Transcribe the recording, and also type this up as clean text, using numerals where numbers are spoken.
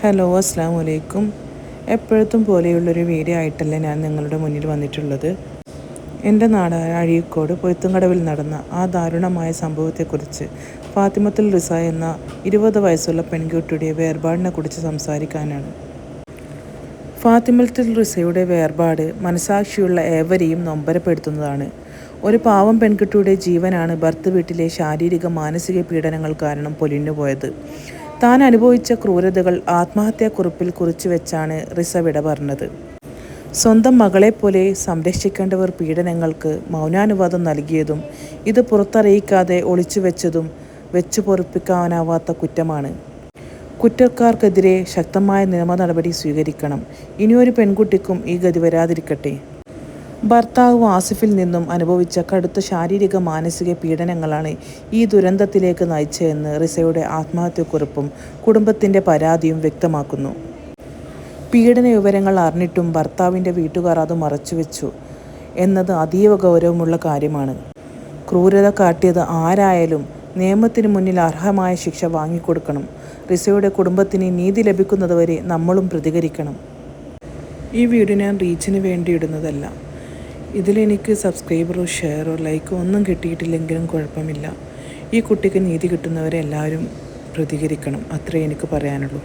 Hello, അസ്സാം വലൈക്കും. എപ്പോഴത്തും പോലെയുള്ളൊരു video ആയിട്ടല്ല ഞാൻ നിങ്ങളുടെ മുന്നിൽ വന്നിട്ടുള്ളത്. എൻ്റെ നാടായ അഴീക്കോട് പൊയ്ത്തുംകടവിൽ നടന്ന ആ ദാരുണമായ സംഭവത്തെക്കുറിച്ച്, ഫാത്തിമത്തുൽ റിസ എന്ന 20 വയസ്സുള്ള പെൺകുട്ടിയുടെ വേർപാടിനെക്കുറിച്ച് സംസാരിക്കാനാണ്. ഫാത്തിമത്തുൽ റിസയുടെ വേർപാട് മനസാക്ഷിയുള്ള ഏവരെയും നൊമ്പരപ്പെടുത്തുന്നതാണ്. ഒരു പാവം പെൺകുട്ടിയുടെ ജീവനാണ് ഭർത്തൃ വീട്ടിലെ ശാരീരിക മാനസിക പീഡനങ്ങൾ കാരണം പൊലിഞ്ഞുപോയത്. താൻ അനുഭവിച്ച ക്രൂരതകൾ ആത്മഹത്യാക്കുറിപ്പിൽ കുറിച്ചു വെച്ചാണ് റിസ വിട പറഞ്ഞത്. സ്വന്തം മകളെപ്പോലെ സംരക്ഷിക്കേണ്ടവർ പീഡനങ്ങൾക്ക് മൗനാനുവാദം നൽകിയതും ഇത് പുറത്തറിയിക്കാതെ ഒളിച്ചുവെച്ചതും വെച്ചു പൊറുപ്പിക്കാനാവാത്ത കുറ്റമാണ്. കുറ്റക്കാർക്കെതിരെ ശക്തമായ നിയമ നടപടി സ്വീകരിക്കണം. ഇനിയൊരു പെൺകുട്ടിക്കും ഈ ഗതി വരാതിരിക്കട്ടെ. ഭർത്താവ് വാസിഫിൽ നിന്നും അനുഭവിച്ച കടുത്ത ശാരീരിക മാനസിക പീഡനങ്ങളാണ് ഈ ദുരന്തത്തിലേക്ക് നയിച്ചതെന്ന് റിസയുടെ ആത്മഹത്യാക്കുറിപ്പും കുടുംബത്തിൻ്റെ പരാതിയും വ്യക്തമാക്കുന്നു. പീഡന വിവരങ്ങൾ അറിഞ്ഞിട്ടും ഭർത്താവിൻ്റെ വീട്ടുകാർ അത് മറച്ചുവെച്ചു എന്നത് അതീവ ഗൗരവമുള്ള കാര്യമാണ്. ക്രൂരത കാട്ടിയത് ആരായാലും നിയമത്തിന് മുന്നിൽ അർഹമായ ശിക്ഷ വാങ്ങിക്കൊടുക്കണം. റിസയുടെ കുടുംബത്തിന് നീതി ലഭിക്കുന്നതുവരെ നമ്മളും പ്രതികരിക്കണം. ഈ വീഡിയോ ഞാൻ റീച്ചിന് വേണ്ടി ഇടുന്നതല്ല. ഇതിലെനിക്ക് സബ്സ്ക്രൈബറോ ഷെയറോ ലൈക്കോ ഒന്നും കിട്ടിയിട്ടില്ലെങ്കിലും കുഴപ്പമില്ല. ഈ കുട്ടിക്ക് നീതി കിട്ടുന്നവരെ എല്ലാവരും പ്രതികരിക്കണം. അത്രേ എനിക്ക് പറയാനുള്ളൂ.